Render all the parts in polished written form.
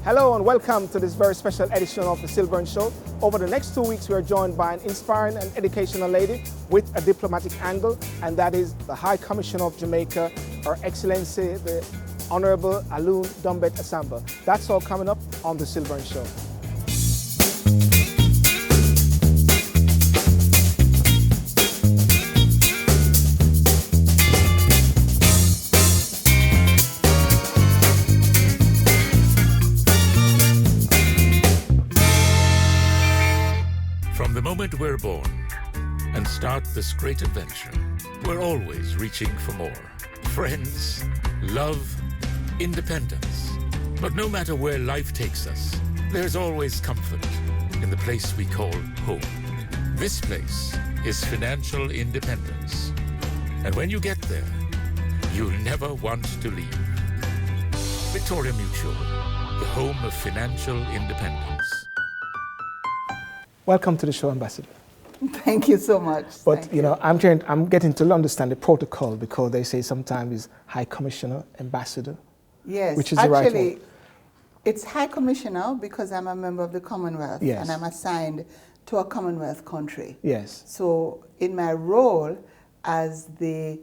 Hello and welcome to this very special edition of the SYLBOURNE Show. Over the next 2 weeks, we are joined by an inspiring and educational lady with a diplomatic angle, and that is the High Commissioner of Jamaica, Her Excellency, the Honorable Aloun Ndombet-Assamba. That's all coming up on the SYLBOURNE Show. From the moment we're born and start this great adventure, we're always reaching for more. Friends, love, independence. But no matter where life takes us, there's always comfort in the place we call home. This place is financial independence. And when you get there, you'll never want to leave. Victoria Mutual, the home of financial independence. Welcome to the show, Ambassador. Thank you so much. But you know, I'm getting to understand the protocol, because they say sometimes it's High Commissioner, Ambassador. Yes, which is the right actually, one? It's High Commissioner because I'm a member of the Commonwealth, yes, and I'm assigned to a Commonwealth country. Yes. So in my role as the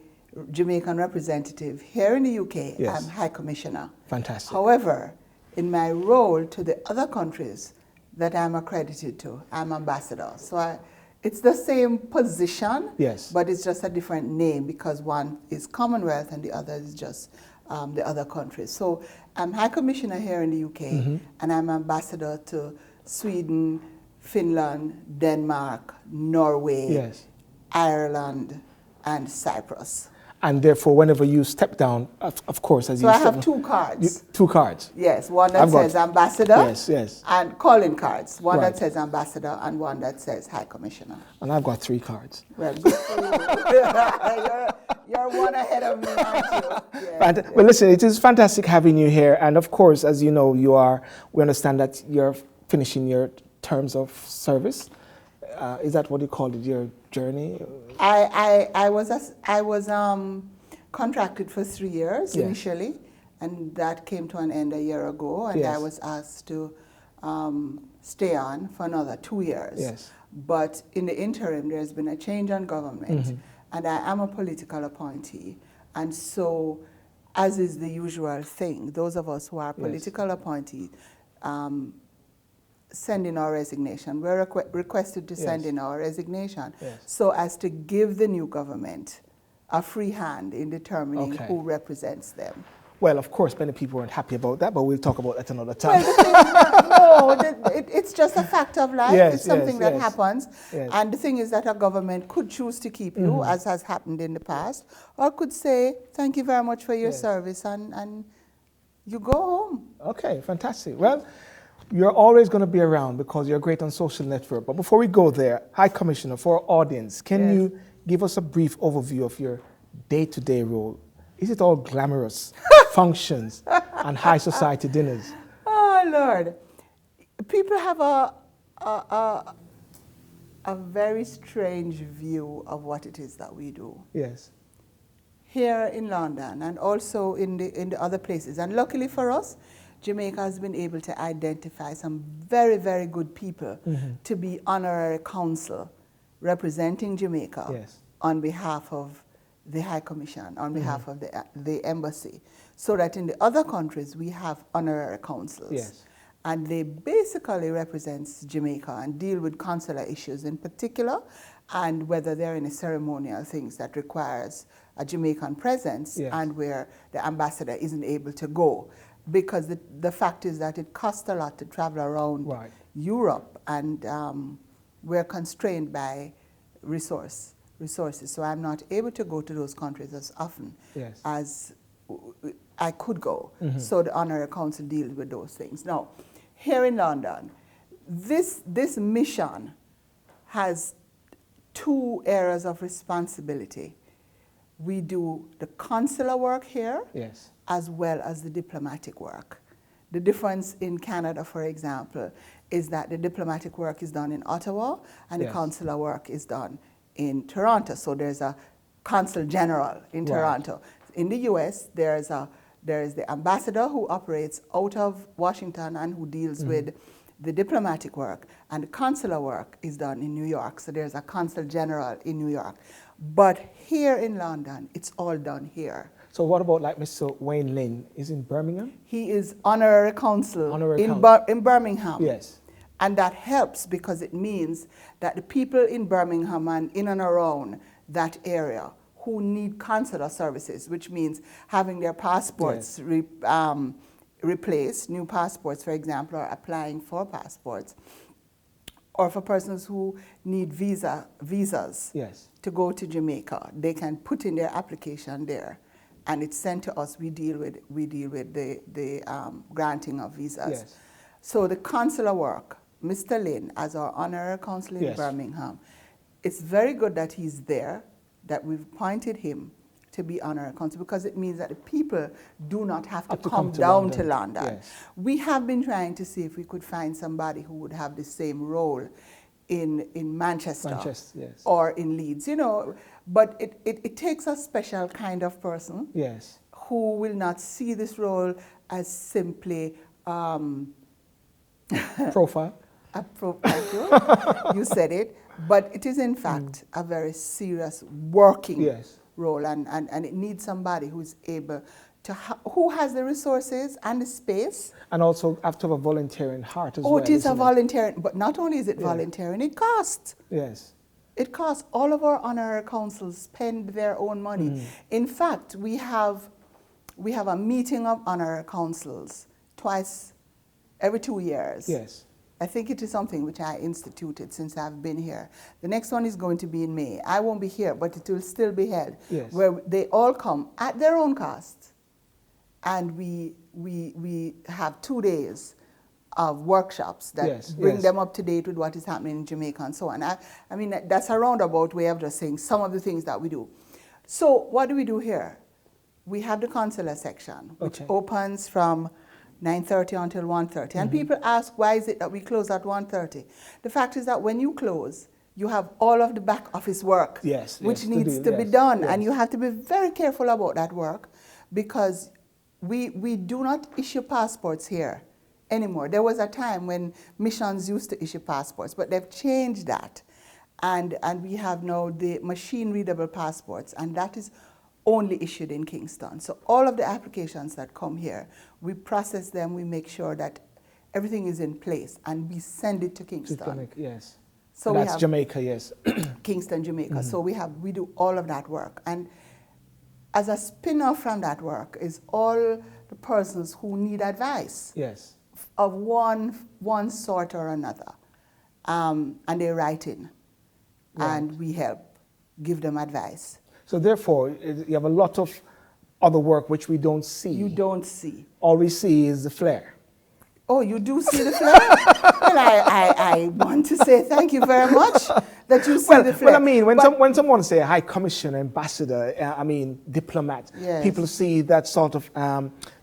Jamaican representative here in the UK, yes, I'm High Commissioner. Fantastic. However, in my role to the other countries that I'm accredited to, I'm Ambassador. So it's the same position, yes, but it's just a different name, because one is Commonwealth and the other is just the other countries. So I'm High Commissioner here in the UK, and I'm Ambassador to Sweden, Finland, Denmark, Norway, yes, Ireland, and Cyprus. And therefore, whenever you step down, of course, as so you I step have two cards. two cards. Yes, one that says Ambassador, yes, yes, and calling cards. One right, that says Ambassador and one that says High Commissioner. And I've got 3 cards. Well, good for you. You're one ahead of me, aren't you? Yeah. Well, listen, it is fantastic having you here. And of course, as you know, we understand that you're finishing your terms of service. Is that what you called it, your journey? I was contracted for 3 years, yes, initially, and that came to an end a year ago, and yes, I was asked to stay on for another 2 years. Yes. But in the interim, there's been a change in government, and I am a political appointee, and so, as is the usual thing, those of us who are political, yes, appointees send in our resignation. We're requested to send, yes, in our resignation, yes, so as to give the new government a free hand in determining, okay, who represents them. Well, of course, many people weren't happy about that, but we'll talk about that another time. Well, it's just a fact of life. Yes, it's something, yes, that yes, happens. Yes. And the thing is that a government could choose to keep you, as has happened in the past, or could say, thank you very much for your, yes, service, and you go home. Okay, fantastic. Well, you're always going to be around because you're great on social network. But before we go there, High Commissioner, for our audience, can, yes, you give us a brief overview of your day-to-day role? Is it all glamorous functions and high society dinners? Oh, Lord. People have a very strange view of what it is that we do. Yes. Here in London and also in the other places. And luckily for us, Jamaica has been able to identify some very, very good people to be Honorary Council representing Jamaica, yes, on behalf of the High Commission, on behalf of the embassy, so that in the other countries we have Honorary Councils. Yes. And they basically represent Jamaica and deal with consular issues in particular, and whether there are any ceremonial things that requires a Jamaican presence, yes, and where the ambassador isn't able to go. Because the fact is that it costs a lot to travel around, right, Europe, and we're constrained by resources. So I'm not able to go to those countries as often, yes, as I could go. So the Honorary Council deals with those things. Now, here in London, this mission has 2 areas of responsibility. We do the consular work here, yes, as well as the diplomatic work. The difference in Canada, for example, is that the diplomatic work is done in Ottawa and, yes, the consular work is done in Toronto. So there's a consul general in, right, Toronto. In the US, there's a There is the ambassador who operates out of Washington and who deals with the diplomatic work, and the consular work is done in New York. So there's a consul general in New York. But here in London, it's all done here. So what about like Mr. Wayne Lynn? Is in Birmingham? He is Honorary Consul in Birmingham. Yes. And that helps because it means that the people in Birmingham and in and around that area who need consular services, which means having their passports replaced, new passports, for example, or applying for passports, or for persons who need visas to go to Jamaica, they can put in their application there, and it's sent to us. We deal with the granting of visas. Yes. So the consular work, Mr. Lynn, as our Honorary Consul in Birmingham, it's very good that he's there, that we've appointed him to be Honorary Consul, because it means that the people do not have to come down to London. Yes. We have been trying to see if we could find somebody who would have the same role in Manchester or in Leeds, you know, but it takes a special kind of person who will not see this role as simply profile. You said it, but it is in fact a very serious working role, and it needs somebody who's able to, who has the resources and the space. And also have to have a volunteering heart as well. Oh, it is a volunteering, but not only is it volunteering, it costs. Yes. It costs. All of our honorary councils spend their own money. In fact, we have a meeting of honorary councils twice every 2 years. Yes. I think it is something which I instituted since I've been here. The next one is going to be in May. I won't be here, but it will still be held, where they all come at their own cost. And we have 2 days of workshops that bring them up to date with what is happening in Jamaica and so on. I mean, that's a roundabout way of just saying some of the things that we do. So what do we do here? We have the consular section, which opens from 9:30 until 1:30. And people ask, why is it that we close at 1:30? The fact is that when you close, you have all of the back office work, which needs to be done. And you have to be very careful about that work, because we do not issue passports here anymore. There was a time when missions used to issue passports, but they've changed that. And we have now the machine-readable passports, and that is only issued in Kingston. So all of the applications that come here, we process them, we make sure that everything is in place, and we send it to Kingston. Yes. So that's Jamaica, yes. Kingston, Jamaica. So we do all of that work. And as a spin-off from that work is all the persons who need advice of one sort or another. And they write in, and we help give them advice. So therefore, you have a lot of other work which we don't see. You don't see. All we see is the flare. Oh, you do see the flare? Well, I want to say thank you very much that you see the flare. Well, I mean, when someone say High Commissioner, Ambassador, I mean, diplomat, people see that sort of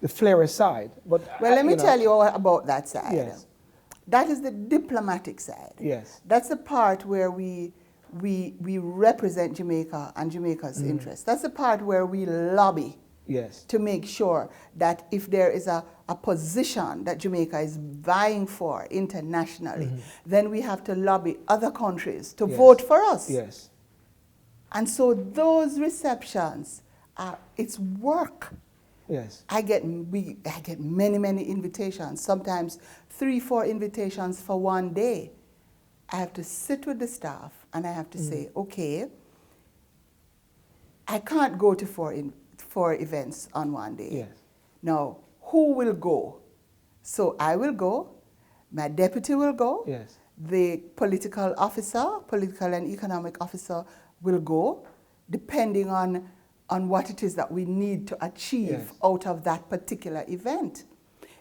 the flare side. But well, let me tell you about that side. Yes. That is the diplomatic side. Yes. That's the part where we represent Jamaica and Jamaica's interests. That's the part where we lobby to make sure that if there is a position that Jamaica is vying for internationally, then we have to lobby other countries to vote for us. Yes. And so those receptions, it's work. Yes. I get many invitations, sometimes 3-4 invitations for one day. I have to sit with the staff and I have to say, okay, I can't go to 4 events on one day. Yes. Now, who will go? So I will go, my deputy will go, the political and economic officer will go, depending on what it is that we need to achieve out of that particular event.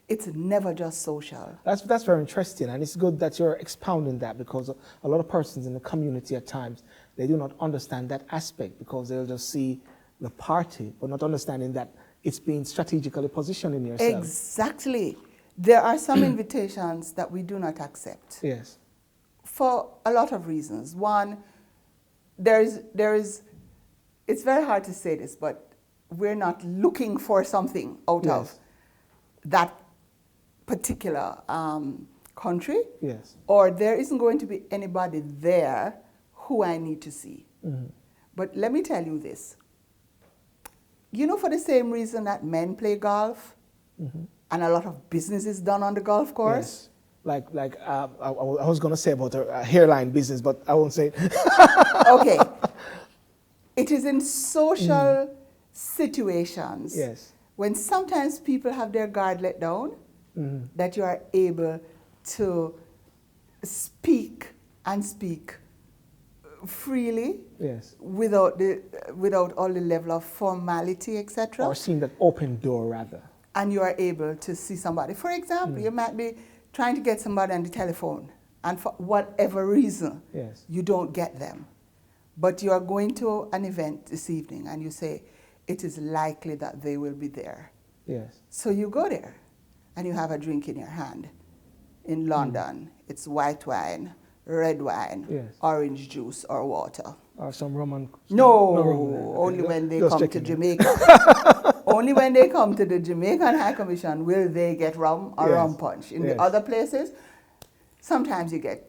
It's never just social. That's very interesting, and it's good that you're expounding that, because a lot of persons in the community at times, they do not understand that aspect, because they'll just see the party, but not understanding that it's being strategically positioned in yourself. Exactly. There are some invitations that we do not accept. Yes. For a lot of reasons. One, it's very hard to say this, but we're not looking for something out of that particular country, or there isn't going to be anybody there who I need to see. But let me tell you this. You know, for the same reason that men play golf, and a lot of business is done on the golf course. Like I was going to say about a hairline business, but I won't say it. Okay. It is in social situations when sometimes people have their guard let down that you are able to speak and speak freely without all the level of formality, etc. Or seeing that open door, rather. And you are able to see somebody. For example, you might be trying to get somebody on the telephone, and for whatever reason, you don't get them. But you are going to an event this evening, and you say, it is likely that they will be there. So you go there, and you have a drink in your hand. In London, it's white wine, red wine, orange juice, or water. Or some rum and... No, only when they come to Jamaica. Only when they come to the Jamaican High Commission will they get rum or rum punch. In the other places, sometimes you get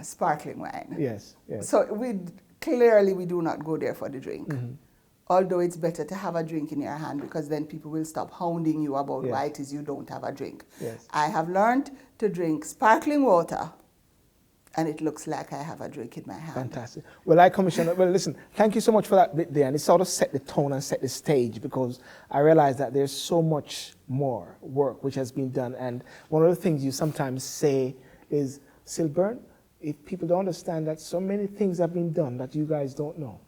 sparkling wine. So clearly we do not go there for the drink. Although it's better to have a drink in your hand, because then people will stop hounding you about why it is you don't have a drink. I have learned to drink sparkling water, and it looks like I have a drink in my hand. Fantastic. Well, High Commissioner, well, listen, thank you so much for that bit there. And it sort of set the tone and set the stage, because I realize that there's so much more work which has been done. And one of the things you sometimes say is, SYLBOURNE, if people don't understand that so many things have been done that you guys don't know.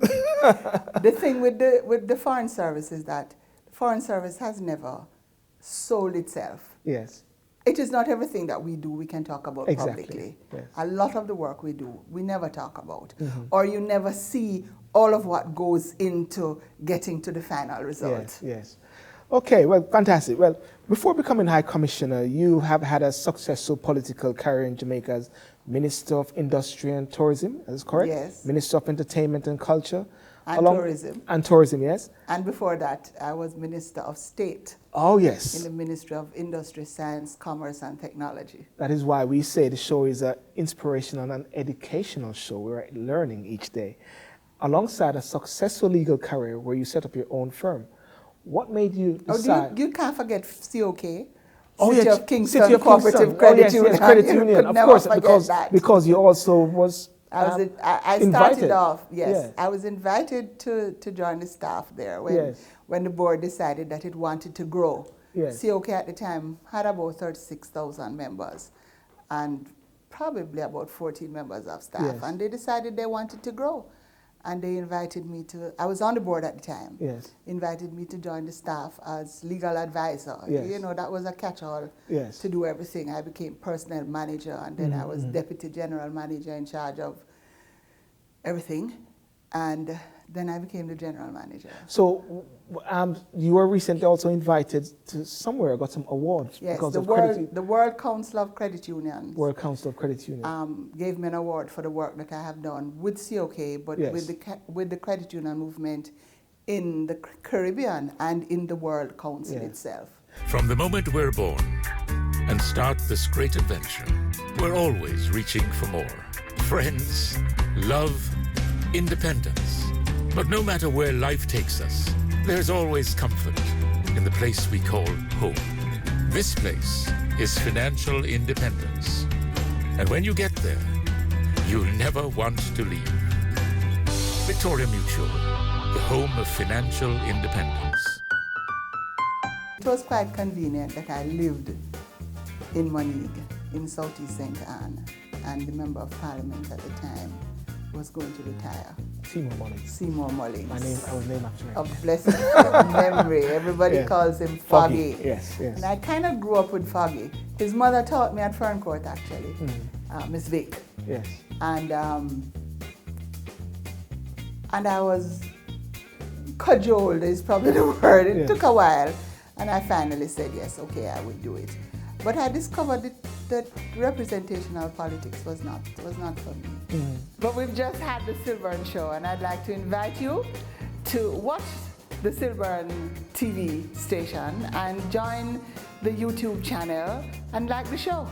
The thing with the Foreign Service is that the Foreign Service has never sold itself. It is not everything that we do we can talk about publicly. A lot of the work we do, we never talk about. Or you never see all of what goes into getting to the final result. Okay, well, fantastic. Well, before becoming High Commissioner, you have had a successful political career in Jamaica as Minister of Industry and Tourism, is that correct? Minister of Entertainment and Culture. And Tourism. And Tourism, yes. And before that, I was Minister of State. Oh, yes. In the Ministry of Industry, Science, Commerce and Technology. That is why we say the show is an inspirational and educational show. We're learning each day. Alongside a successful legal career where you set up your own firm, what made you decide? You can't forget COK. Oh, City yes, of Kingston City of Cooperative Credit Union. Yes, Credit Union, of course, because you also was I started off, I was invited to join the staff there when the board decided that it wanted to grow. COK at the time had about 36,000 members and probably about 14 members of staff, and they decided they wanted to grow. And they invited me to, I was on the board at the time, invited me to join the staff as legal advisor. You know, that was a catch-all to do everything. I became personnel manager, and then I was deputy general manager in charge of everything. And then I became the general manager. So you were recently also invited to somewhere, got some awards. Yes, because the World Council of Credit Unions. World Council of Credit Union. Gave me an award for the work that I have done with COK, but with the credit union movement in the Caribbean and in the World Council itself. From the moment we're born and start this great adventure, we're always reaching for more. Friends, love, independence. But no matter where life takes us, there's always comfort in the place we call home. This place is financial independence. And when you get there, you'll never want to leave. Victoria Mutual, the home of financial independence. It was quite convenient that I lived in Monique, in Southeast St. Anne, and the Member of Parliament at the time was going to retire. Seymour Mullins. I was named after him. Of blessed memory. Everybody calls him Foggy. Yes. And I kind of grew up with Foggy. His mother taught me at Ferncourt, actually, Miss Vic. Yes. And I was cajoled, is probably the word. It took a while, and I finally said, yes, okay, I will do it. But I discovered that representational politics was not for me. But we've just had the SYLBOURNE show, and I'd like to invite you to watch the SYLBOURNE TV station and join the YouTube channel and like the show.